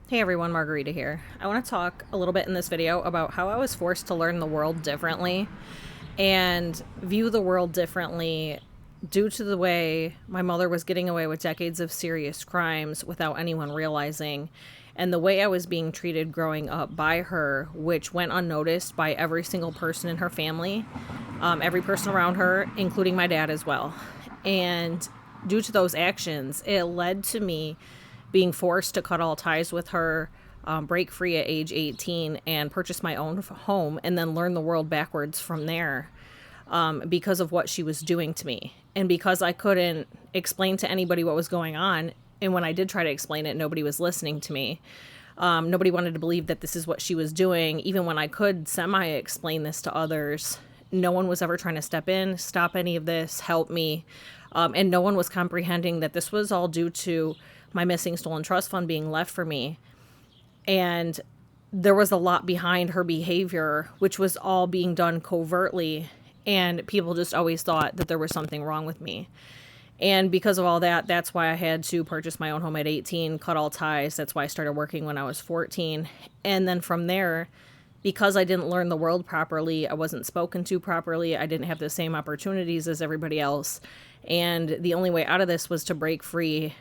Hey everyone, Margarita here. I want to talk a little bit in this video about how I was forced to learn the world differently and view the world differently due to the way my mother was getting away with decades of serious crimes without anyone realizing, and the way I was being treated growing up by her, which went unnoticed by every single person in her family, every person around her, including my dad as well. And due to those actions, it led to me being forced to cut all ties with her, break free at age 18, and purchase my own home, and then learn the world backwards from there, because of what she was doing to me. And because I couldn't explain to anybody what was going on, and when I did try to explain it, nobody was listening to me. Nobody wanted to believe that this is what she was doing. Even when I could semi-explain this to others, no one was ever trying to step in, stop any of this, help me. And no one was comprehending that this was all due to my missing stolen trust fund being left for me. And there was a lot behind her behavior, which was all being done covertly. And people just always thought that there was something wrong with me. And because of all that, that's why I had to purchase my own home at 18, cut all ties. That's why I started working when I was 14. And then from there, because I didn't learn the world properly, I wasn't spoken to properly, I didn't have the same opportunities as everybody else. And the only way out of this was to break free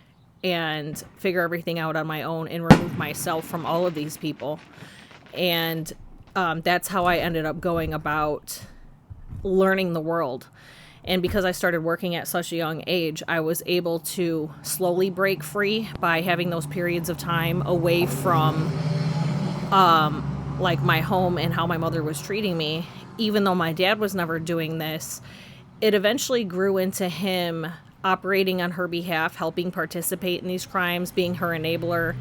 and figure everything out on my own and remove myself from all of these people. And that's how I ended up going about learning the world. And because I started working at such a young age, I was able to slowly break free by having those periods of time away from like my home and how my mother was treating me. Even though my dad was never doing this, it eventually grew into him operating on her behalf, helping participate in these crimes, being her enabler,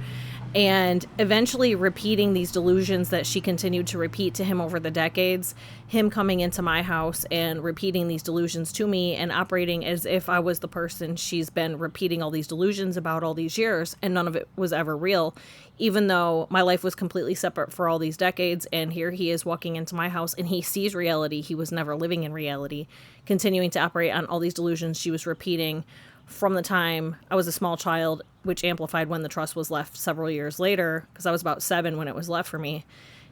and eventually repeating these delusions that she continued to repeat to him over the decades, him coming into my house and repeating these delusions to me and operating as if I was the person she's been repeating all these delusions about all these years, and none of it was ever real, even though my life was completely separate for all these decades. And here he is walking into my house and he sees reality. He was never living in reality, continuing to operate on all these delusions she was repeating from the time I was a small child, which amplified when the trust was left several years later, because I was about 7 when it was left for me,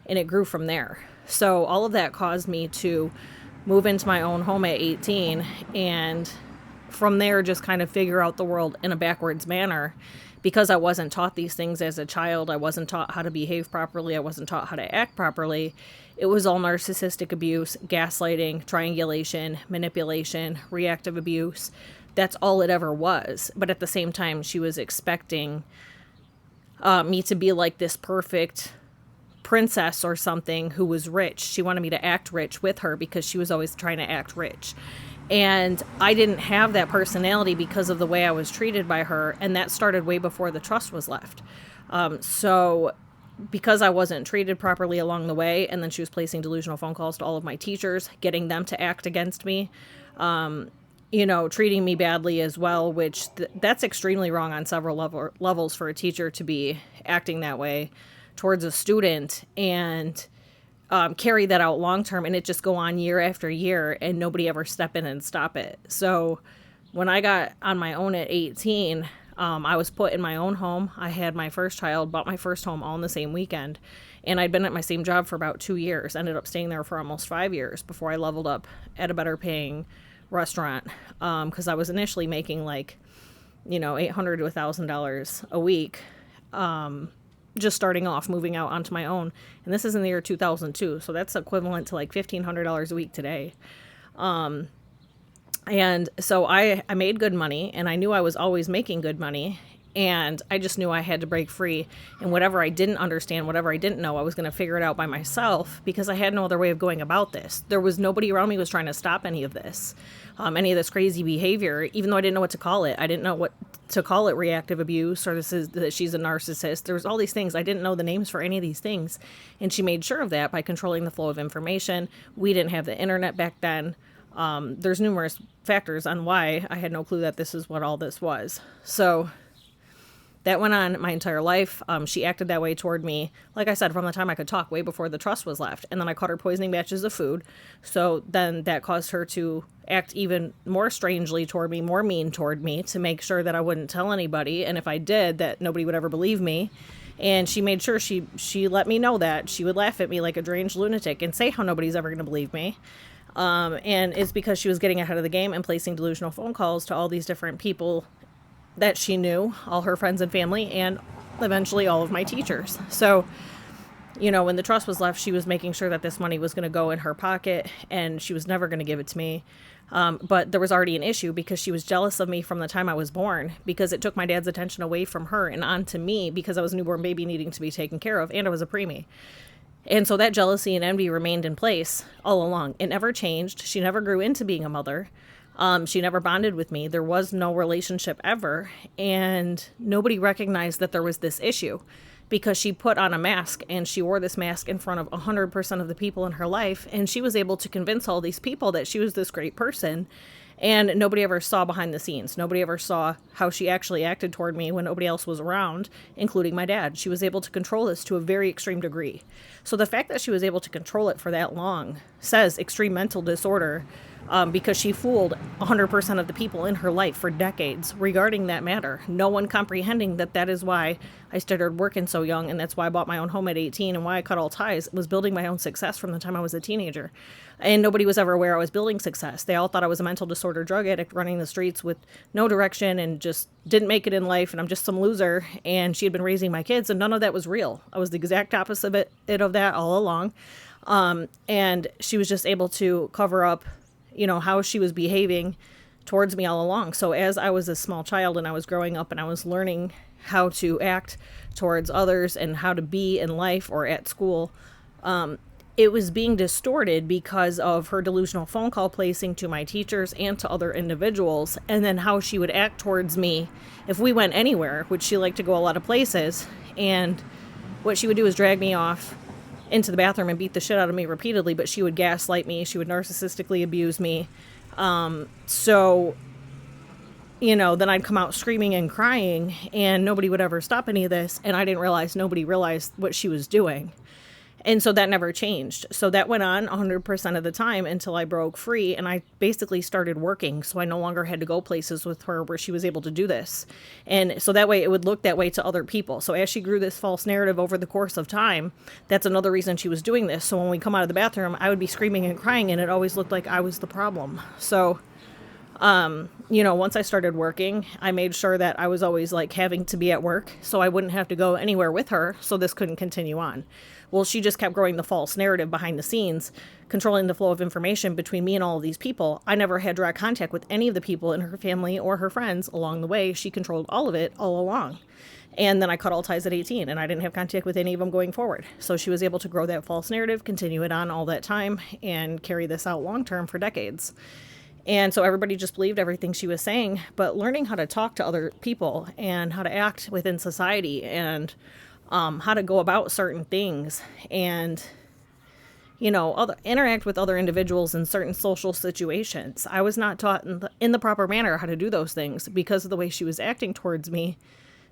and it grew from there. So all of that caused me to move into my own home at 18, and from there just kind of figure out the world in a backwards manner. Because I wasn't taught these things as a child, I wasn't taught how to behave properly, I wasn't taught how to act properly. It was all narcissistic abuse, gaslighting, triangulation, manipulation, reactive abuse. That's all it ever was. But at the same time, she was expecting me to be like this perfect princess or something who was rich. She wanted me to act rich with her because she was always trying to act rich. And I didn't have that personality because of the way I was treated by her. And that started way before the trust was left. So because I wasn't treated properly along the way, and then she was placing delusional phone calls to all of my teachers, getting them to act against me, treating me badly as well, which that's extremely wrong on several levels for a teacher to be acting that way towards a student and carry that out long term, and it just go on year after year and nobody ever step in and stop it. So when I got on my own at 18, I was put in my own home. I had my first child, bought my first home all in the same weekend, and I'd been at my same job for about 2 years, ended up staying there for almost 5 years before I leveled up at a better paying restaurant, because I was initially making like $800 to $1,000 a week, just starting off, moving out onto my own. And this is in the year 2002, so that's equivalent to like $1,500 a week today. And so I made good money, and I knew I was always making good money, and I just knew I had to break free. And whatever I didn't understand, whatever I didn't know, I was going to figure it out by myself, because I had no other way of going about this. There was nobody around me who was trying to stop any of this crazy behavior, even though I didn't know what to call it. I didn't know what to call it, reactive abuse, or this is that she's a narcissist. There was all these things. I didn't know the names for any of these things. And she made sure of that by controlling the flow of information. We didn't have the internet back then. There's numerous factors on why I had no clue that this is what all this was. So that went on my entire life. She acted that way toward me, like I said, from the time I could talk, way before the trust was left. And then I caught her poisoning batches of food. So then that caused her to act even more strangely toward me, more mean toward me, to make sure that I wouldn't tell anybody. And if I did, that nobody would ever believe me. And she made sure she let me know that. She would laugh at me like a deranged lunatic and say how nobody's ever going to believe me. And it's because she was getting ahead of the game and placing delusional phone calls to all these different people that she knew, all her friends and family, and eventually all of my teachers. So, when the trust was left, she was making sure that this money was going to go in her pocket, and she was never going to give it to me. But there was already an issue because she was jealous of me from the time I was born, because it took my dad's attention away from her and onto me because I was a newborn baby needing to be taken care of, and I was a preemie. And so that jealousy and envy remained in place all along. It never changed. She never grew into being a mother. She never bonded with me. There was no relationship ever. And nobody recognized that there was this issue because she put on a mask, and she wore this mask in front of 100% of the people in her life. And she was able to convince all these people that she was this great person. And nobody ever saw behind the scenes. Nobody ever saw how she actually acted toward me when nobody else was around, including my dad. She was able to control this to a very extreme degree. So the fact that she was able to control it for that long says extreme mental disorder, because she fooled 100% of the people in her life for decades regarding that matter. No one comprehending that that is why I started working so young, and that's why I bought my own home at 18, and why I cut all ties. It was building my own success from the time I was a teenager. And nobody was ever aware I was building success. They all thought I was a mental disorder drug addict running the streets with no direction and just didn't make it in life, and I'm just some loser, and she had been raising my kids, and none of that was real. I was the exact opposite of that all along. And she was just able to cover up how she was behaving towards me all along. So as I was a small child and I was growing up and I was learning how to act towards others and how to be in life or at school, it was being distorted because of her delusional phone call placing to my teachers and to other individuals, and then how she would act towards me if we went anywhere, which she liked to go a lot of places. And what she would do is drag me off into the bathroom and beat the shit out of me repeatedly, but she would gaslight me. She would narcissistically abuse me. So, then I'd come out screaming and crying, and nobody would ever stop any of this. And I didn't realize nobody realized what she was doing. And so that never changed. So that went on 100% of the time until I broke free, and I basically started working. So I no longer had to go places with her where she was able to do this. And so that way it would look that way to other people. So as she grew this false narrative over the course of time, that's another reason she was doing this. So when we come out of the bathroom, I would be screaming and crying, and it always looked like I was the problem. So, once I started working, I made sure that I was always having to be at work so I wouldn't have to go anywhere with her. So this couldn't continue on. Well, she just kept growing the false narrative behind the scenes, controlling the flow of information between me and all of these people. I never had direct contact with any of the people in her family or her friends along the way. She controlled all of it all along. And then I cut all ties at 18, and I didn't have contact with any of them going forward. So she was able to grow that false narrative, continue it on all that time, and carry this out long term for decades. And so everybody just believed everything she was saying. But learning how to talk to other people and how to act within society and how to go about certain things and, interact with other individuals in certain social situations. I was not taught in the proper manner how to do those things because of the way she was acting towards me.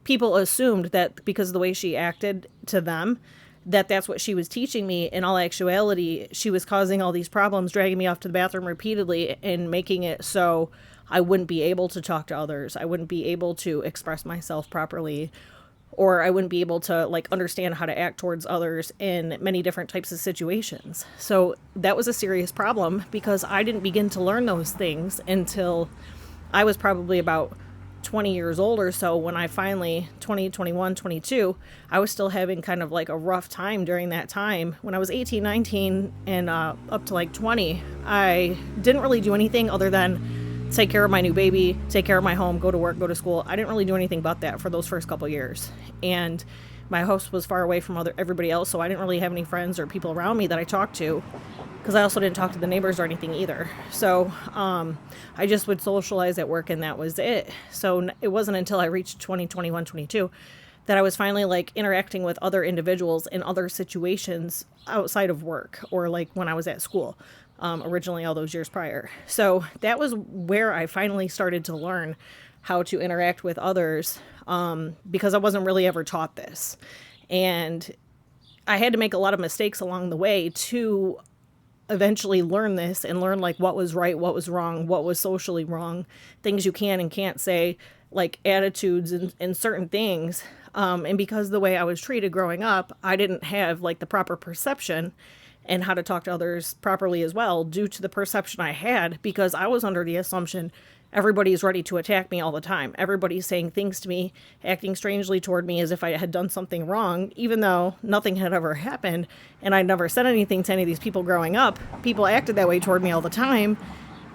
People assumed that because of the way she acted to them, that's what she was teaching me. In all actuality, she was causing all these problems, dragging me off to the bathroom repeatedly and making it so I wouldn't be able to talk to others. I wouldn't be able to express myself properly, or I wouldn't be able to understand how to act towards others in many different types of situations. So that was a serious problem because I didn't begin to learn those things until I was probably about 20 years old or so, when I finally, 20, 21, 22, I was still having kind of a rough time during that time. When I was 18, 19, and up to 20, I didn't really do anything other than take care of my new baby, take care of my home, go to work, go to school. I didn't really do anything but that for those first couple years. And my house was far away from everybody else, so I didn't really have any friends or people around me that I talked to, because I also didn't talk to the neighbors or anything either. So I just would socialize at work, and that was it. So it wasn't until I reached 20, 21, 22 that I was finally interacting with other individuals in other situations outside of work, or when I was at school, originally all those years prior. So that was where I finally started to learn how to interact with others, because I wasn't really ever taught this. And I had to make a lot of mistakes along the way to eventually learn this and learn like what was right, what was wrong, what was socially wrong, things you can and can't say, like attitudes and certain things. And because of the way I was treated growing up, I didn't have like the proper perception and how to talk to others properly as well, due to the perception I had, because I was under the assumption everybody's ready to attack me all the time. Everybody's saying things to me, acting strangely toward me as if I had done something wrong, even though nothing had ever happened. And I never said anything to any of these people growing up. People acted that way toward me all the time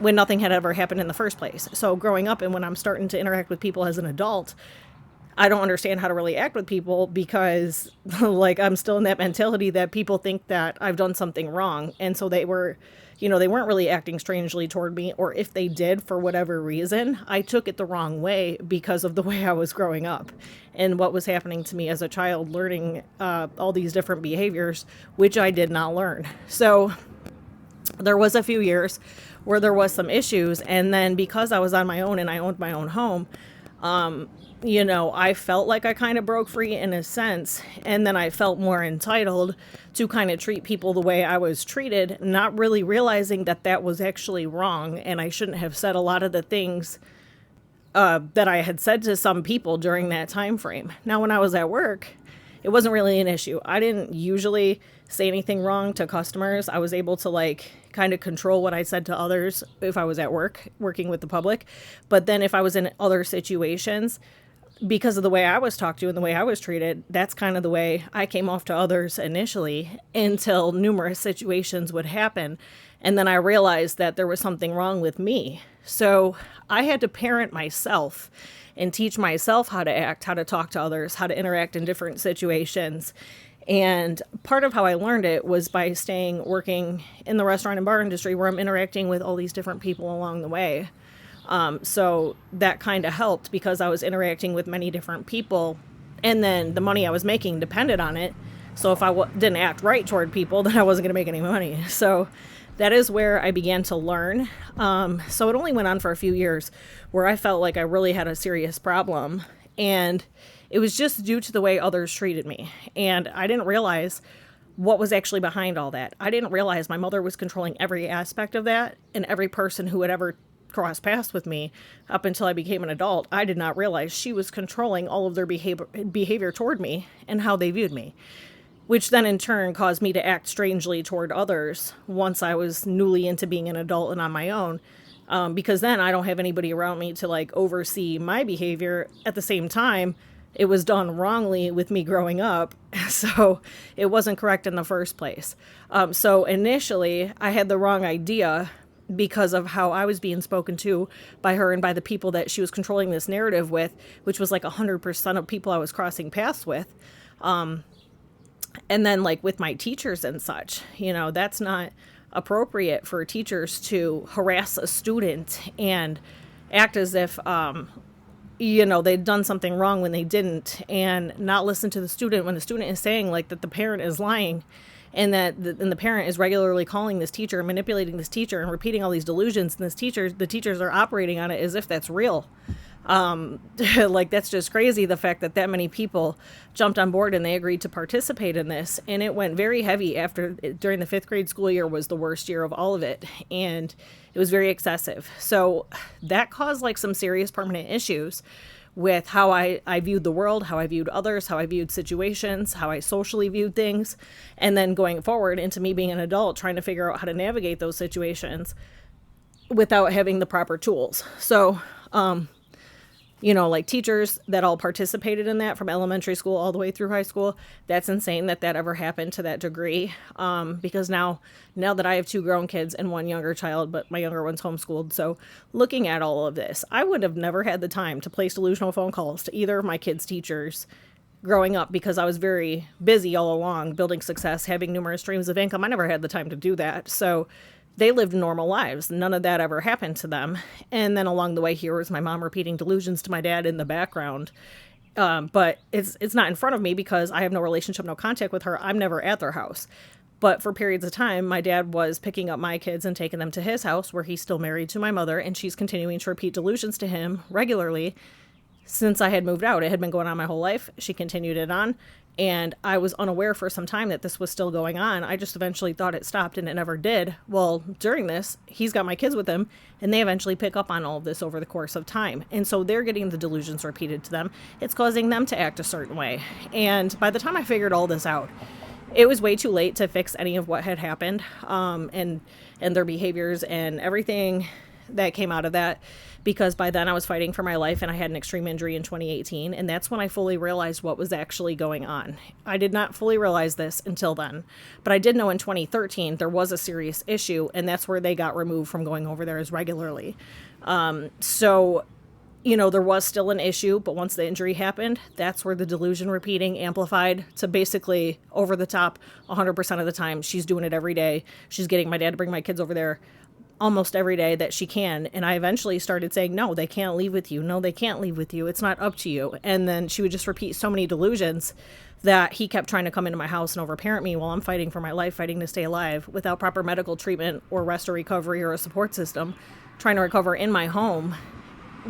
when nothing had ever happened in the first place. So growing up, and when I'm starting to interact with people as an adult, I don't understand how to really act with people because like I'm still in that mentality that people think that I've done something wrong. And so they weren't really acting strangely toward me, or if they did for whatever reason, I took it the wrong way because of the way I was growing up and what was happening to me as a child, learning all these different behaviors, which I did not learn. So there was a few years where there was some issues. And then because I was on my own and I owned my own home, I felt like I kind of broke free in a sense, and then I felt more entitled to kind of treat people the way I was treated, not really realizing that that was actually wrong, and I shouldn't have said a lot of the things that I had said to some people during that time frame. Now, when I was at work, it wasn't really an issue. I didn't usually say anything wrong to customers. I was able to like kind of control what I said to others if I was at work, working with the public. But then if I was in other situations, because of the way I was talked to and the way I was treated, that's kind of the way I came off to others initially, until numerous situations would happen. And then I realized that there was something wrong with me. So I had to parent myself and teach myself how to act, how to talk to others, how to interact in different situations. And part of how I learned it was by working in the restaurant and bar industry, where I'm interacting with all these different people along the way. So that kind of helped because I was interacting with many different people, and then the money I was making depended on it. So if I didn't act right toward people, then I wasn't going to make any money. So that is where I began to learn. So it only went on for a few years where I felt like I really had a serious problem, and it was just due to the way others treated me. And I didn't realize what was actually behind all that. I didn't realize my mother was controlling every aspect of that, and every person who had ever crossed paths with me up until I became an adult, I did not realize she was controlling all of their behavior toward me and how they viewed me, which then in turn caused me to act strangely toward others once I was newly into being an adult and on my own, because then I don't have anybody around me to like oversee my behavior. At the same time, it was done wrongly with me growing up, so it wasn't correct in the first place. So initially, I had the wrong idea because of how I was being spoken to by her and by the people that she was controlling this narrative with, which was like 100% of people I was crossing paths with. And then like with my teachers and such, that's not appropriate for teachers to harass a student and act as if, they'd done something wrong when they didn't, and not listen to the student when the student is saying like that the parent is lying, and that the parent is regularly calling this teacher and manipulating this teacher and repeating all these delusions, and the teachers are operating on it as if that's real. Like that's just crazy, the fact that many people jumped on board and they agreed to participate in this. And it went very heavy during the 5th grade school year was the worst year of all of it, and it was very excessive. So that caused like some serious permanent issues with how I viewed the world, how I viewed others, how I viewed situations, how I socially viewed things. And then going forward into me being an adult, trying to figure out how to navigate those situations without having the proper tools. So, like teachers that all participated in that from elementary school all the way through high school, that's insane that ever happened to that degree. Because now that I have 2 grown kids and 1 younger child, but my younger one's homeschooled. So looking at all of this, I would have never had the time to place delusional phone calls to either of my kids' teachers growing up, because I was very busy all along, building success, having numerous streams of income. I never had the time to do that. So they lived normal lives. None of that ever happened to them. And then along the way here was my mom repeating delusions to my dad in the background. But it's not in front of me because I have no relationship, no contact with her. I'm never at their house. But for periods of time, my dad was picking up my kids and taking them to his house, where he's still married to my mother, and she's continuing to repeat delusions to him regularly since I had moved out. It had been going on my whole life. She continued it on. And I was unaware for some time that this was still going on. I just eventually thought it stopped, and it never did. Well, during this, he's got my kids with him, and they eventually pick up on all of this over the course of time. And so they're getting the delusions repeated to them. It's causing them to act a certain way. And by the time I figured all this out, it was way too late to fix any of what had happened, and their behaviors and everything that came out of that, because by then I was fighting for my life, and I had an extreme injury in 2018, and that's when I fully realized what was actually going on. I did not fully realize this until then, but I did know in 2013 there was a serious issue, and that's where they got removed from going over there as regularly. So there was still an issue, but once the injury happened, that's where the delusion repeating amplified to basically over the top 100% of the time. She's doing it every day. She's getting my dad to bring my kids over there almost every day that she can. And I eventually started saying, no, they can't leave with you. No, they can't leave with you. It's not up to you. And then she would just repeat so many delusions that he kept trying to come into my house and overparent me while I'm fighting for my life, fighting to stay alive without proper medical treatment or rest or recovery or a support system, trying to recover in my home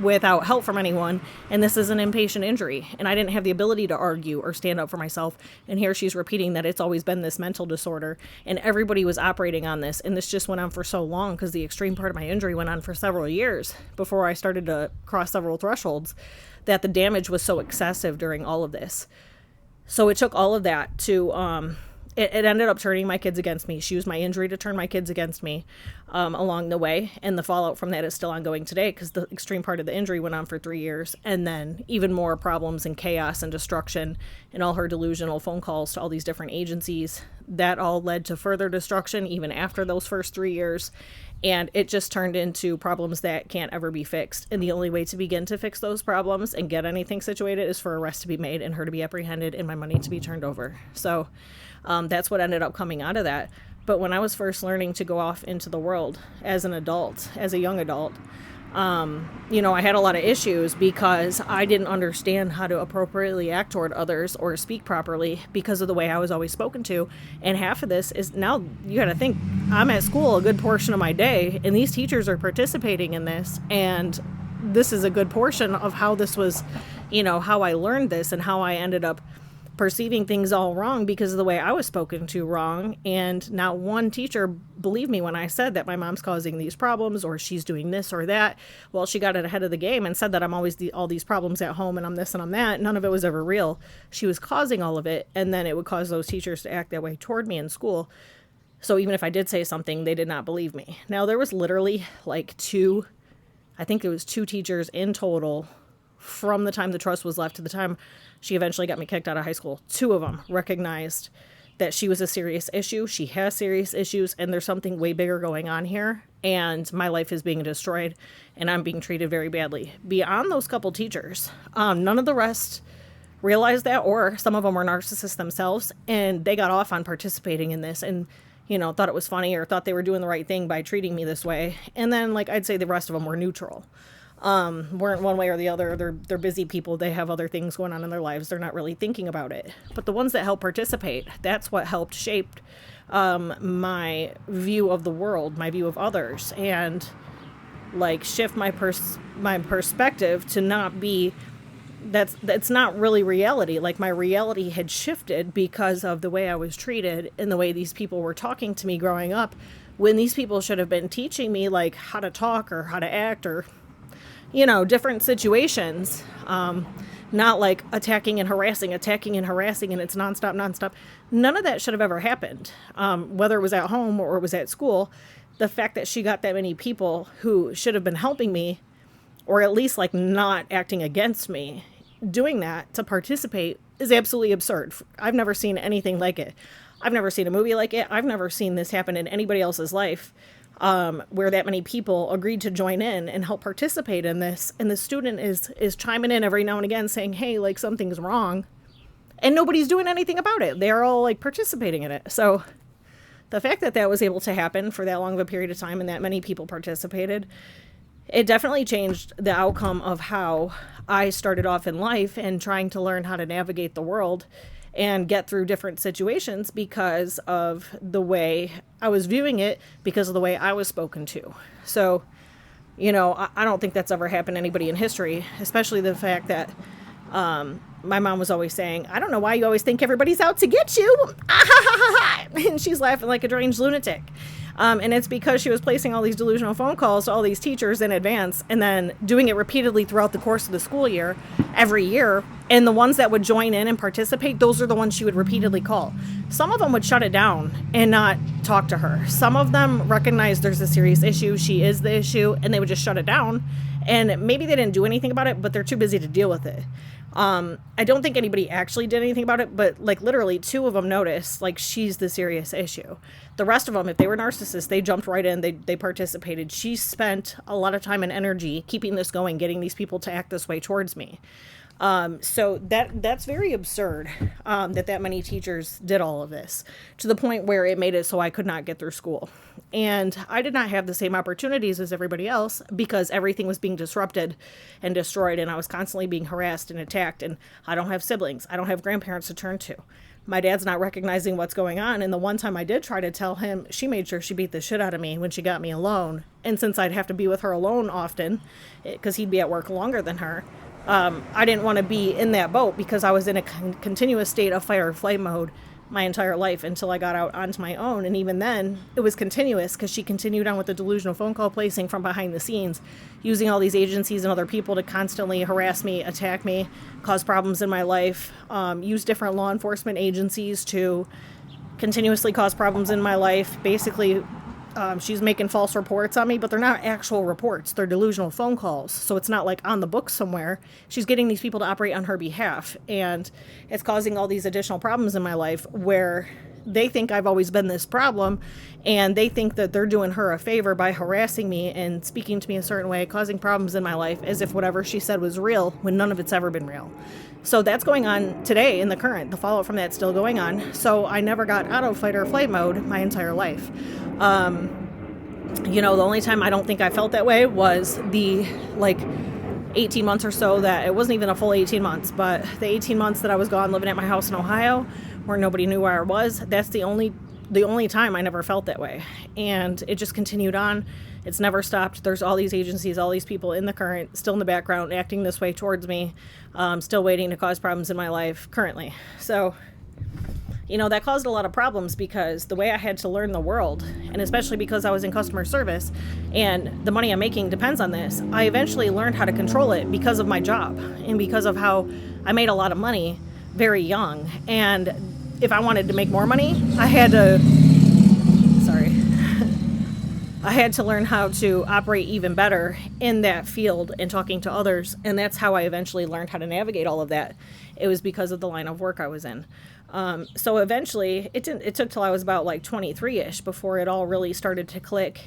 without help from anyone. And this is an inpatient injury, and I didn't have the ability to argue or stand up for myself. And here she's repeating that it's always been this mental disorder, and everybody was operating on this, and this just went on for so long because the extreme part of my injury went on for several years before I started to cross several thresholds, that the damage was so excessive during all of this. So it took all of that to it ended up turning my kids against me. She used my injury to turn my kids against me along the way. And the fallout from that is still ongoing today because the extreme part of the injury went on for 3 years. And then even more problems and chaos and destruction and all her delusional phone calls to all these different agencies. That all led to further destruction even after those first 3 years. And it just turned into problems that can't ever be fixed. And the only way to begin to fix those problems and get anything situated is for arrest to be made and her to be apprehended and my money to be turned over. So that's what ended up coming out of that. But when I was first learning to go off into the world as an adult, as a young adult, I had a lot of issues because I didn't understand how to appropriately act toward others or speak properly because of the way I was always spoken to. And half of this is now you got to think I'm at school a good portion of my day, and these teachers are participating in this. And this is a good portion of how this was, how I learned this and how I ended up perceiving things all wrong because of the way I was spoken to wrong. And not one teacher believed me when I said that my mom's causing these problems or she's doing this or that. Well, she got it ahead of the game and said that I'm always all these problems at home and I'm this and I'm that. None of it was ever real. She was causing all of it, and then it would cause those teachers to act that way toward me in school. So even if I did say something, they did not believe me. Now, there was literally two teachers in total from the time the trust was left to the time she eventually got me kicked out of high school. 2 of them recognized that she was a serious issue. She has serious issues, and there's something way bigger going on here, and my life is being destroyed, and I'm being treated very badly. Beyond those couple teachers, none of the rest realized that, or some of them were narcissists themselves, and they got off on participating in this and, thought it was funny or thought they were doing the right thing by treating me this way. And then, I'd say the rest of them were neutral. Weren't one way or the other. They're busy people. They have other things going on in their lives. They're not really thinking about it. But the ones that helped participate, that's what helped shape my view of the world, my view of others, and shift my perspective to not be that's not really reality. My reality had shifted because of the way I was treated and the way these people were talking to me growing up, when these people should have been teaching me how to talk or how to act or different situations, not attacking and harassing, and it's nonstop. None of that should have ever happened, whether it was at home or it was at school. The fact that she got that many people who should have been helping me, or at least not acting against me, doing that to participate is absolutely absurd. I've never seen anything like it. I've never seen a movie like it. I've never seen this happen in anybody else's life. Where that many people agreed to join in and help participate in this. And the student is chiming in every now and again saying, hey, something's wrong. And nobody's doing anything about it. They're all participating in it. So the fact that that was able to happen for that long of a period of time and that many people participated, it definitely changed the outcome of how I started off in life and trying to learn how to navigate the world and get through different situations because of the way I was viewing it, because of the way I was spoken to. So, I don't think that's ever happened to anybody in history, especially the fact that my mom was always saying, I don't know why you always think everybody's out to get you. And she's laughing like a deranged lunatic. And it's because she was placing all these delusional phone calls to all these teachers in advance and then doing it repeatedly throughout the course of the school year, every year. And the ones that would join in and participate, those are the ones she would repeatedly call. Some of them would shut it down and not talk to her. Some of them recognized there's a serious issue, she is the issue, and they would just shut it down. And maybe they didn't do anything about it, but they're too busy to deal with it. I don't think anybody actually did anything about it, but like literally 2 of them noticed like she's the serious issue. The rest of them, if they were narcissists, they jumped right in, they participated. She spent a lot of time and energy keeping this going, getting these people to act this way towards me. So that's very absurd, that many teachers did all of this, to the point where it made it so I could not get through school. And I did not have the same opportunities as everybody else because everything was being disrupted and destroyed, and I was constantly being harassed and attacked, and I don't have siblings. I don't have grandparents to turn to. My dad's not recognizing what's going on, and the one time I did try to tell him, she made sure she beat the shit out of me when she got me alone. And since I'd have to be with her alone often, because he'd be at work longer than her, I didn't want to be in that boat because I was in a continuous state of fight or flight mode my entire life until I got out onto my own. And even then, it was continuous because she continued on with the delusional phone call placing from behind the scenes, using all these agencies and other people to constantly harass me, attack me, cause problems in my life, use different law enforcement agencies to continuously cause problems in my life. Basically, she's making false reports on me, but they're not actual reports. They're delusional phone calls. So it's not like on the book somewhere. She's getting these people to operate on her behalf. And it's causing all these additional problems in my life where they think I've always been this problem. And they think that they're doing her a favor by harassing me and speaking to me a certain way, causing problems in my life as if whatever she said was real when none of it's ever been real. So that's going on today in the current. The fallout from that's still going on. So I never got out of fight or flight mode my entire life. The only time I don't think I felt that way was the 18 months or so that it wasn't even a full 18 months, but the 18 months that I was gone living at my house in Ohio where nobody knew where I was. That's the only time I never felt that way. And it just continued on. It's never stopped. There's all these agencies, all these people in the current, still in the background, acting this way towards me, still waiting to cause problems in my life currently. So, that caused a lot of problems because the way I had to learn the world, and especially because I was in customer service and the money I'm making depends on this, I eventually learned how to control it because of my job and because of how I made a lot of money very young. And if I wanted to make more money, I had to learn how to operate even better in that field and talking to others. And that's how I eventually learned how to navigate all of that. It was because of the line of work I was in. So eventually it took till I was about 23-ish before it all really started to click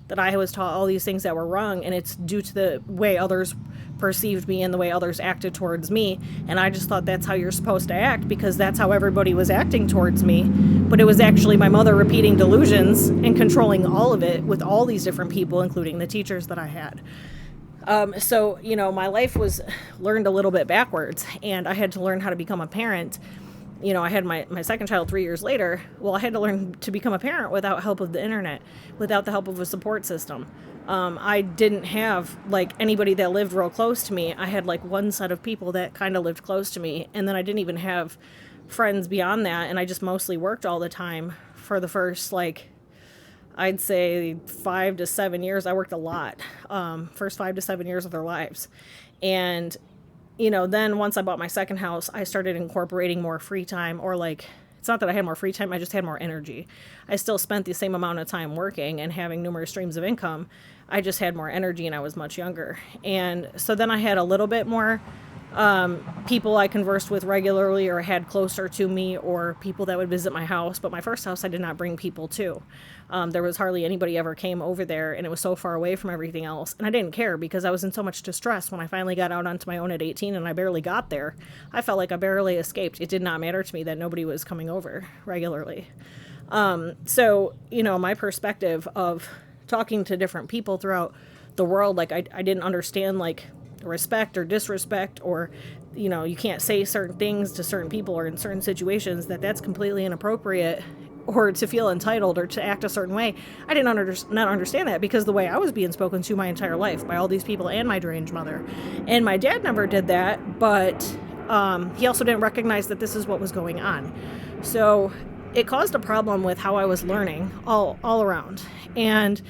that I was taught all these things that were wrong. And it's due to the way others perceived me and the way others acted towards me. And I just thought that's how you're supposed to act because that's how everybody was acting towards me. But it was actually my mother repeating delusions and controlling all of it with all these different people, including the teachers that I had. So my life was learned a little bit backwards, and I had to learn how to become a parent. I had my second child 3 years later. Well, I had to learn to become a parent without help of the internet, without the help of a support system. I didn't have anybody that lived real close to me. I had one set of people that kind of lived close to me, and then I didn't even have friends beyond that, and I just mostly worked all the time for the first I'd say 5 to 7 years. I worked a lot, first 5 to 7 years of their lives. And, then once I bought my second house, I started incorporating more free time, or it's not that I had more free time, I just had more energy. I still spent the same amount of time working and having numerous streams of income. I just had more energy and I was much younger. And so then I had a little bit more people I conversed with regularly or had closer to me, or people that would visit my house. But my first house I did not bring people to. There was hardly anybody ever came over there, and it was so far away from everything else. And I didn't care because I was in so much distress when I finally got out onto my own at 18 and I barely got there. I felt like I barely escaped. It did not matter to me that nobody was coming over regularly. So, my perspective of talking to different people throughout the world, I didn't understand respect or disrespect, or you can't say certain things to certain people or in certain situations, that's completely inappropriate, or to feel entitled or to act a certain way. I didn't not understand that because the way I was being spoken to my entire life by all these people and my deranged mother. And my dad never did that, but he also didn't recognize that this is what was going on. So it caused a problem with how I was learning all around. And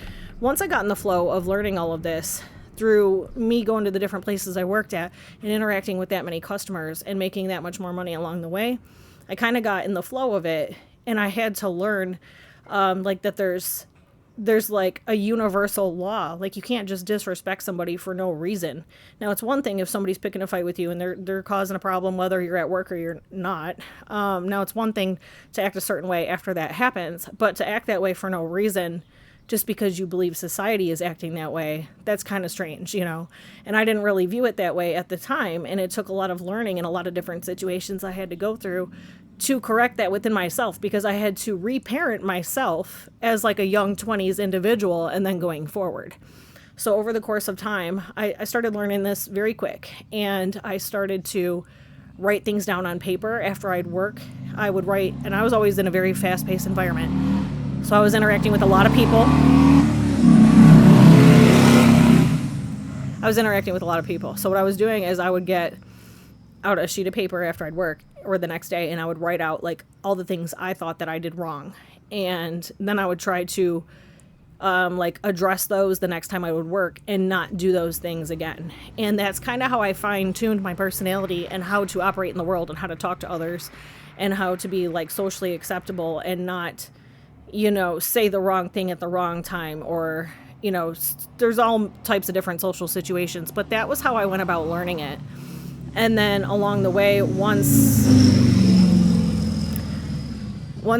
once I got in the flow of learning all of this through me going to the different places I worked at and interacting with that many customers and making that much more money along the way, I kind of got in the flow of it, and I had to learn like that there's like a universal law. Like, you can't just disrespect somebody for no reason. Now, it's one thing if somebody's picking a fight with you and they're causing a problem, whether you're at work or you're not. Now, it's one thing to act a certain way after that happens, but to act that way for no reason, just because you believe society is acting that way, that's kind of strange, you know? And I didn't really view it that way at the time, and it took a lot of learning and a lot of different situations I had to go through to correct that within myself, because I had to reparent myself as like a young 20s individual and then going forward. So over the course of time, I started learning this very quick, and I started to write things down on paper after I'd work. I would write, and I was always in a very fast-paced environment. So I was interacting with a lot of people. So what I was doing is I would get out a sheet of paper after I'd work or the next day, and I would write out like all the things I thought that I did wrong. And then I would try to like address those the next time I would work and not do those things again. And that's kind of how I fine-tuned my personality and how to operate in the world and how to talk to others and how to be like socially acceptable and not, you know, say the wrong thing at the wrong time, or, you know, there's all types of different social situations, but that was how I went about learning it. And then along the way, once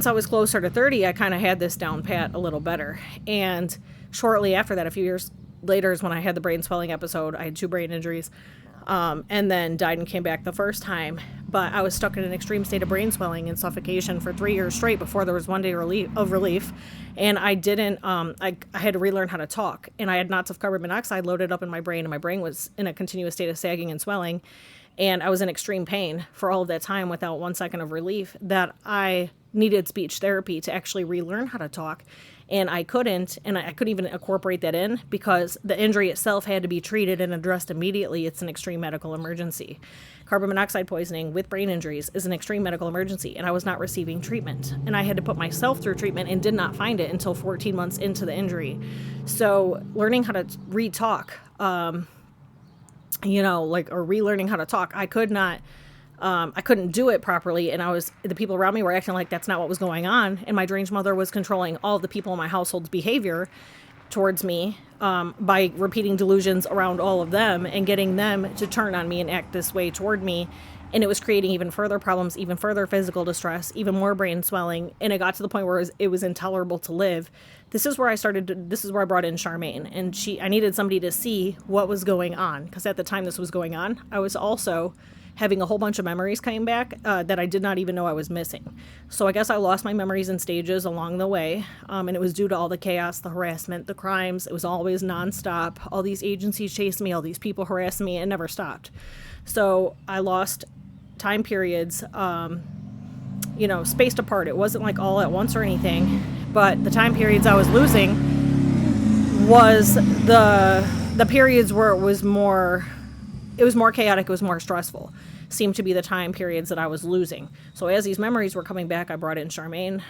I was closer to 30, I kind of had this down pat a little better. And shortly after that, a few years later, is when I had the brain swelling episode. I had 2 brain injuries, and then died and came back the first time. But I was stuck in an extreme state of brain swelling and suffocation for 3 years straight before there was one day of relief. And I didn't, I had to relearn how to talk. And I had knots of carbon monoxide loaded up in my brain, and my brain was in a continuous state of sagging and swelling. And I was in extreme pain for all of that time without 1 second of relief, that I needed speech therapy to actually relearn how to talk. And I couldn't, and I couldn't even incorporate that in because the injury itself had to be treated and addressed immediately. It's an extreme medical emergency. Carbon monoxide poisoning with brain injuries is an extreme medical emergency, and I was not receiving treatment. And I had to put myself through treatment and did not find it until 14 months into the injury. So learning how to re-talk, you know, like, or relearning how to talk, I couldn't do it properly, and the people around me were acting like that's not what was going on, and my deranged mother was controlling all of the people in my household's behavior towards me by repeating delusions around all of them and getting them to turn on me and act this way toward me. And it was creating even further problems, even further physical distress, even more brain swelling. And it got to the point where it was intolerable to live. This is where I brought in Charmaine. And I needed somebody to see what was going on. Because at the time this was going on, I was also having a whole bunch of memories coming back that I did not even know I was missing. So I guess I lost my memories in stages along the way. And it was due to all the chaos, the harassment, the crimes. It was always nonstop. All these agencies chased me. All these people harassed me. It never stopped. So I lost time periods, you know, spaced apart. It wasn't like all at once or anything, but the time periods I was losing was the periods where it was more chaotic, it was more stressful, seemed to be the time periods that I was losing. So as these memories were coming back, I brought in Charmaine,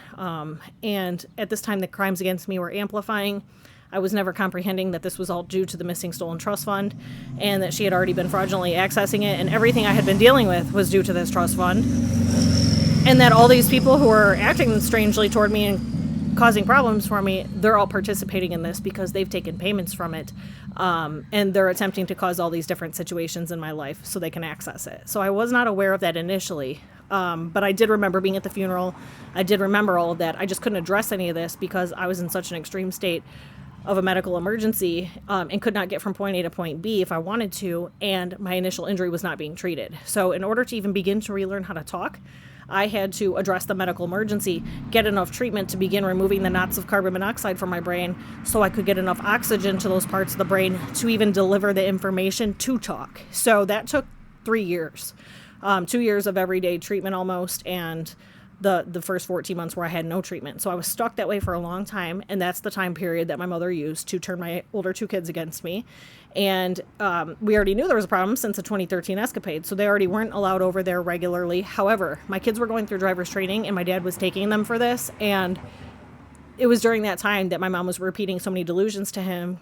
and at this time the crimes against me were amplifying. I was never comprehending that this was all due to the missing stolen trust fund, and that she had already been fraudulently accessing it, and everything I had been dealing with was due to this trust fund, and that all these people who were acting strangely toward me and causing problems for me, they're all participating in this because they've taken payments from it, and they're attempting to cause all these different situations in my life so they can access it. So I was not aware of that initially, but I did remember being at the funeral. I did remember all of that. I just couldn't address any of this because I was in such an extreme state of a medical emergency, and could not get from point A to point B if I wanted to, and my initial injury was not being treated. So in order to even begin to relearn how to talk, I had to address the medical emergency, get enough treatment to begin removing the knots of carbon monoxide from my brain so I could get enough oxygen to those parts of the brain to even deliver the information to talk. So that took 3 years, 2 years of everyday treatment almost, and the first 14 months where I had no treatment. So I was stuck that way for a long time, and that's the time period that my mother used to turn my older two kids against me. And we already knew there was a problem since the 2013 escapade, so they already weren't allowed over there regularly. However, my kids were going through driver's training, and my dad was taking them for this, and it was during that time that my mom was repeating so many delusions to him,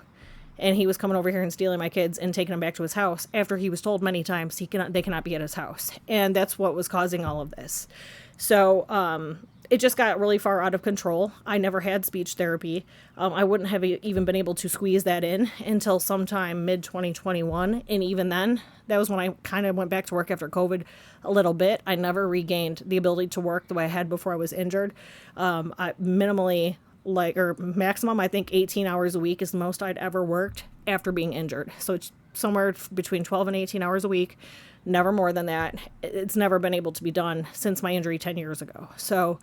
and he was coming over here and stealing my kids and taking them back to his house after he was told many times they cannot be at his house. And that's what was causing all of this. So it just got really far out of control. I never had speech therapy. I wouldn't have even been able to squeeze that in until sometime mid-2021. And even then, that was when I kind of went back to work after COVID a little bit. I never regained the ability to work the way I had before I was injured. I minimally, or maximum, I think 18 hours a week is the most I'd ever worked after being injured. So it's somewhere between 12 and 18 hours a week, never more than that. It's never been able to be done since my injury 10 years ago. So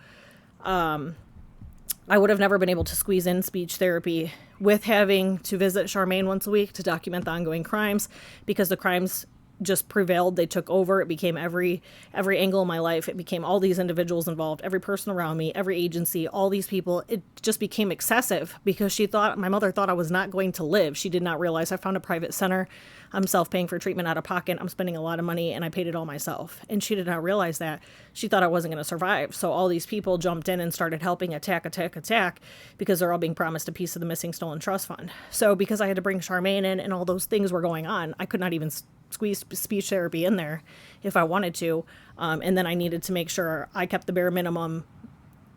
I would have never been able to squeeze in speech therapy with having to visit Charmaine once a week to document the ongoing crimes, because the crimes just prevailed. They took over. It became every angle of my life. It became all these individuals involved, every person around me, every agency, all these people. It just became excessive because my mother thought I was not going to live. She did not realize I found a private center. I'm self-paying for treatment out of pocket. I'm spending a lot of money, and I paid it all myself. And she did not realize that. She thought I wasn't going to survive. So all these people jumped in and started helping attack, because they're all being promised a piece of the missing stolen trust fund. So because I had to bring Charmaine in and all those things were going on, I could not even squeeze speech therapy in there if I wanted to. And then I needed to make sure I kept the bare minimum,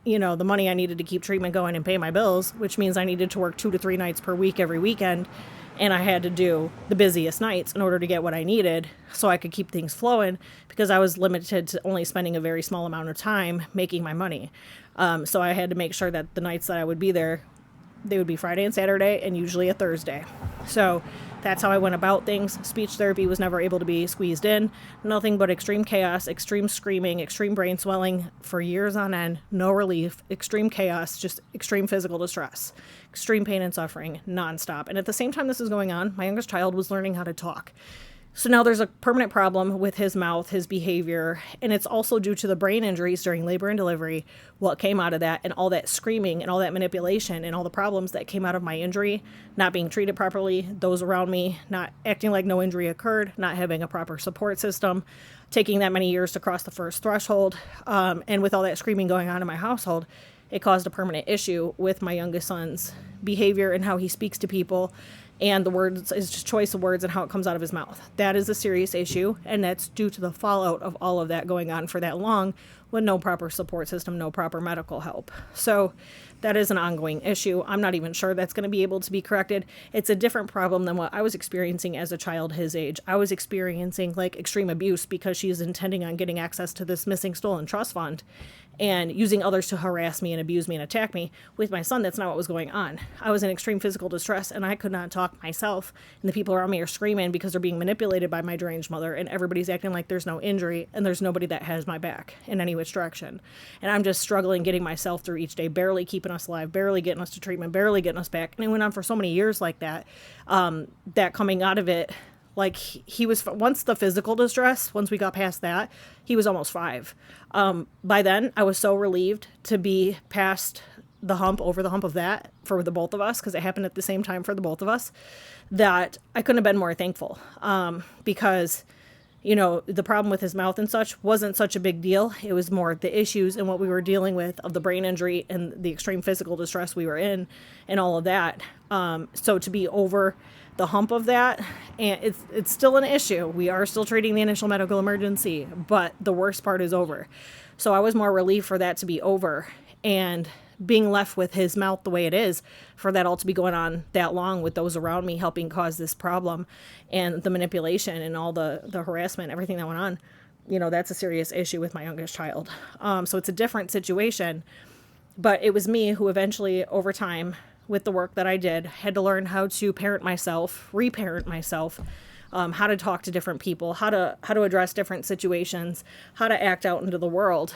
the money I needed to keep treatment going and pay my bills, which means I needed to work 2 to 3 nights per week every weekend. And I had to do the busiest nights in order to get what I needed so I could keep things flowing, because I was limited to only spending a very small amount of time making my money. So I had to make sure that the nights that I would be there, they would be Friday and Saturday and usually a Thursday. So that's how I went about things. Speech therapy was never able to be squeezed in. Nothing but extreme chaos, extreme screaming, extreme brain swelling for years on end, no relief, extreme chaos, just extreme physical distress, extreme pain and suffering, nonstop. And at the same time this was going on, my youngest child was learning how to talk. So now there's a permanent problem with his mouth, his behavior, and it's also due to the brain injuries during labor and delivery, what came out of that, and all that screaming and all that manipulation and all the problems that came out of my injury, not being treated properly, those around me not acting like no injury occurred, not having a proper support system, taking that many years to cross the first threshold, and with all that screaming going on in my household, it caused a permanent issue with my youngest son's behavior and how he speaks to people, and the words, his choice of words and how it comes out of his mouth. That is a serious issue, and that's due to the fallout of all of that going on for that long with no proper support system, no proper medical help. So that is an ongoing issue. I'm not even sure that's going to be able to be corrected. It's a different problem than what I was experiencing as a child his age. I was experiencing extreme abuse because she's intending on getting access to this missing stolen trust fund and using others to harass me and abuse me and attack me. With my son, that's not what was going on. I was in extreme physical distress, and I could not talk myself, and the people around me are screaming because they're being manipulated by my deranged mother, and everybody's acting like there's no injury, and there's nobody that has my back in any which direction. And I'm just struggling getting myself through each day, barely keeping us alive, barely getting us to treatment, barely getting us back. And it went on for so many years like that, that coming out of it, he was, once the physical distress, once we got past that, he was almost 5. By then, I was so relieved to be past over the hump of that for the both of us, because it happened at the same time for the both of us, that I couldn't have been more thankful. Because, the problem with his mouth and such wasn't such a big deal. It was more the issues and what we were dealing with of the brain injury and the extreme physical distress we were in and all of that. So to be over the hump of that, and it's still an issue. We are still treating the initial medical emergency, but the worst part is over. So I was more relieved for that to be over, and being left with his mouth the way it is, for that all to be going on that long with those around me helping cause this problem, and the manipulation and all the harassment, everything that went on, that's a serious issue with my youngest child. So it's a different situation, but it was me who eventually, over time, with the work that I did, had to learn how to parent myself, reparent myself, how to talk to different people, how to address different situations, how to act out into the world,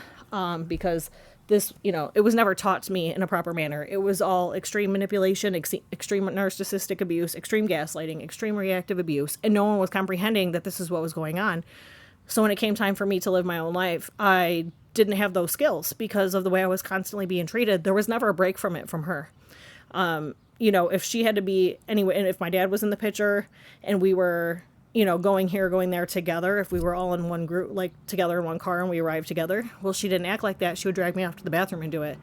because this, it was never taught to me in a proper manner. It was all extreme manipulation, extreme narcissistic abuse, extreme gaslighting, extreme reactive abuse, and no one was comprehending that this is what was going on. So when it came time for me to live my own life, I didn't have those skills because of the way I was constantly being treated. There was never a break from it from her. If she had to be anyway, and if my dad was in the picture and we were, going here, going there together, if we were all in one group, like together in one car and we arrived together, well, she didn't act like that. She would drag me off to the bathroom and do it.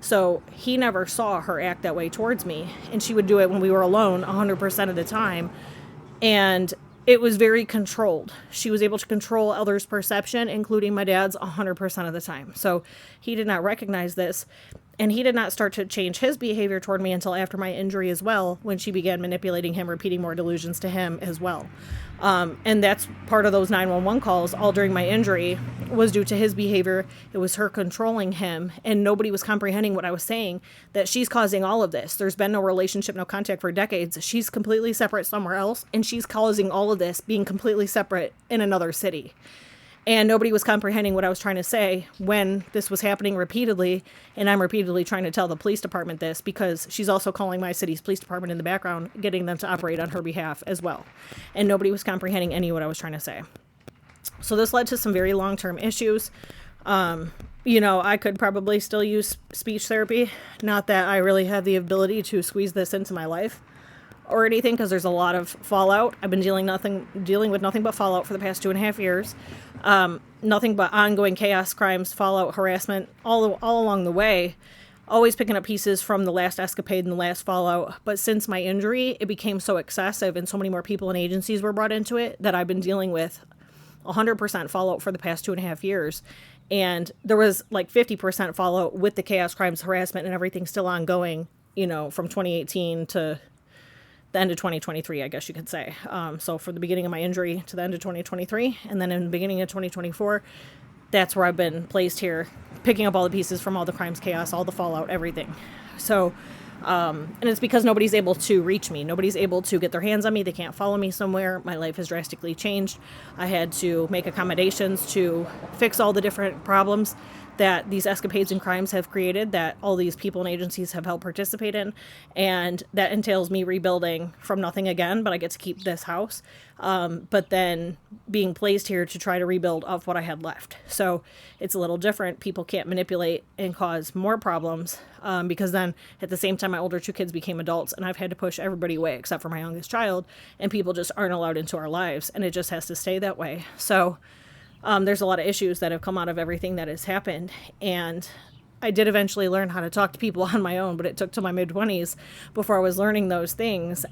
So he never saw her act that way towards me. And she would do it when we were alone 100% of the time. And it was very controlled. She was able to control others' perception, including my dad's 100% of the time. So he did not recognize this. And he did not start to change his behavior toward me until after my injury as well, when she began manipulating him, repeating more delusions to him as well. And that's part of those 911 calls all during my injury was due to his behavior. It was her controlling him, and nobody was comprehending what I was saying, that she's causing all of this. There's been no relationship, no contact for decades. She's completely separate somewhere else, and she's causing all of this being completely separate in another city. And nobody was comprehending what I was trying to say when this was happening repeatedly. And I'm repeatedly trying to tell the police department this, because she's also calling my city's police department in the background, getting them to operate on her behalf as well. And nobody was comprehending any of what I was trying to say. So this led to some very long-term issues. I could probably still use speech therapy. Not that I really have the ability to squeeze this into my life or anything, because there's a lot of fallout. I've been dealing with nothing but fallout for the past 2.5 years. Nothing but ongoing chaos, crimes, fallout, harassment, all along the way. Always picking up pieces from the last escapade and the last fallout. But since my injury, it became so excessive and so many more people and agencies were brought into it that I've been dealing with 100% fallout for the past 2.5 years. And there was like 50% fallout with the chaos, crimes, harassment, and everything still ongoing, from 2018 to the end of 2023, I guess you could say. So from the beginning of my injury to the end of 2023, and then in the beginning of 2024, that's where I've been placed here, picking up all the pieces from all the crimes, chaos, all the fallout, everything. So, and it's because nobody's able to reach me. Nobody's able to get their hands on me. They can't follow me somewhere. My life has drastically changed. I had to make accommodations to fix all the different problems that these escapades and crimes have created, that all these people and agencies have helped participate in. And that entails me rebuilding from nothing again, but I get to keep this house. But then being placed here to try to rebuild off what I had left. So it's a little different. People can't manipulate and cause more problems, because then at the same time, my older 2 kids became adults, and I've had to push everybody away except for my youngest child, and people just aren't allowed into our lives, and it just has to stay that way. So there's a lot of issues that have come out of everything that has happened. And I did eventually learn how to talk to people on my own, but it took till my mid-20s before I was learning those things.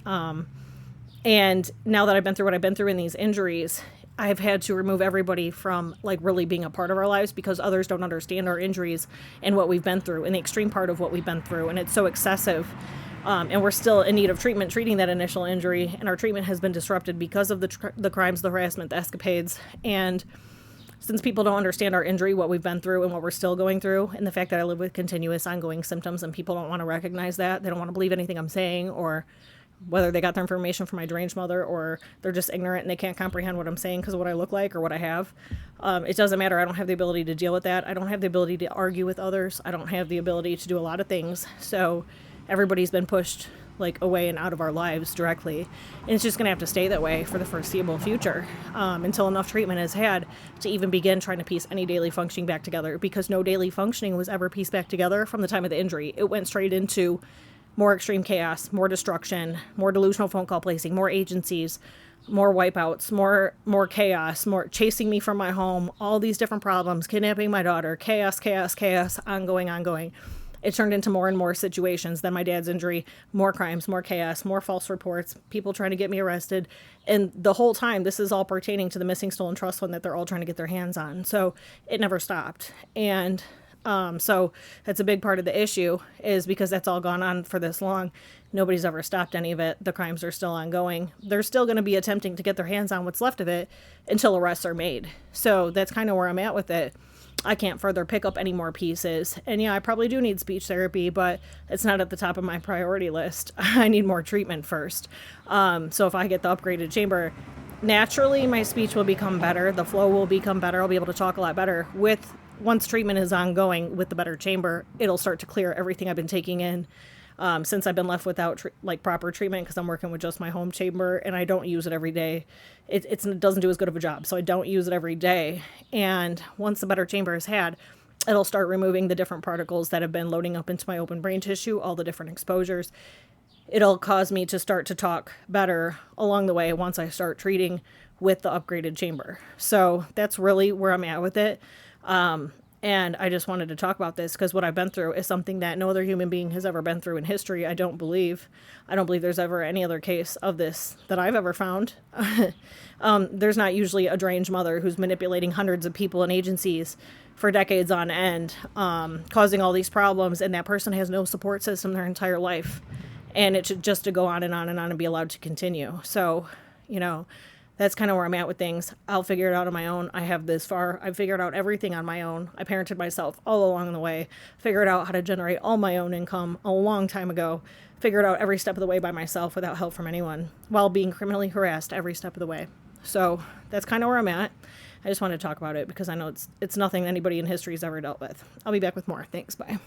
And now that I've been through what I've been through in these injuries, I've had to remove everybody from like really being a part of our lives, because others don't understand our injuries and what we've been through and the extreme part of what we've been through. And it's so excessive. And we're still in need of treatment, treating that initial injury. And our treatment has been disrupted because of the crimes, the harassment, the escapades. And since people don't understand our injury, what we've been through and what we're still going through, and the fact that I live with continuous ongoing symptoms, and people don't want to recognize that, they don't want to believe anything I'm saying, or whether they got their information from my deranged mother, or they're just ignorant and they can't comprehend what I'm saying because of what I look like or what I have. It doesn't matter. I don't have the ability to deal with that. I don't have the ability to argue with others. I don't have the ability to do a lot of things. So everybody's been pushed like away and out of our lives directly. And it's just going to have to stay that way for the foreseeable future, until enough treatment is had to even begin trying to piece any daily functioning back together, because no daily functioning was ever pieced back together from the time of the injury. It went straight into more extreme chaos, more destruction, more delusional phone call placing, more agencies, more wipeouts, more chaos, more chasing me from my home, all these different problems, kidnapping my daughter, chaos, ongoing. It turned into more and more situations. Then my dad's injury, more crimes, more chaos, more false reports, people trying to get me arrested. And the whole time, this is all pertaining to the missing stolen trust fund that they're all trying to get their hands on. So it never stopped. And so that's a big part of the issue, is because that's all gone on for this long. Nobody's ever stopped any of it. The crimes are still ongoing. They're still going to be attempting to get their hands on what's left of it until arrests are made. So that's kind of where I'm at with it. I can't further pick up any more pieces. And yeah, I probably do need speech therapy, but it's not at the top of my priority list. I need more treatment first. So if I get the upgraded chamber, naturally my speech will become better. The flow will become better. I'll be able to talk a lot better. Once treatment is ongoing with the better chamber, it'll start to clear everything I've been taking in. Since I've been left without proper treatment, because I'm working with just my home chamber and I don't use it every day. It doesn't do as good of a job, so I don't use it every day. And once the better chamber is had, It'll start removing the different particles that have been loading up into my open brain tissue, all the different exposures. It'll cause me to start to talk better along the way once I start treating with the upgraded chamber. So that's really where I'm at with it. And I just wanted to talk about this because what I've been through is something that no other human being has ever been through in history. I don't believe there's ever any other case of this that I've ever found. There's not usually a deranged mother who's manipulating hundreds of people and agencies for decades on end, causing all these problems, and that person has no support system their entire life. And it should just to go on and on and on and be allowed to continue. So, that's kind of where I'm at with things. I'll figure it out on my own. I have this far. I've figured out everything on my own. I parented myself all along the way. Figured out how to generate all my own income a long time ago. Figured out every step of the way by myself without help from anyone, while being criminally harassed every step of the way. So that's kind of where I'm at. I just wanted to talk about it because I know it's nothing anybody in history has ever dealt with. I'll be back with more. Thanks. Bye.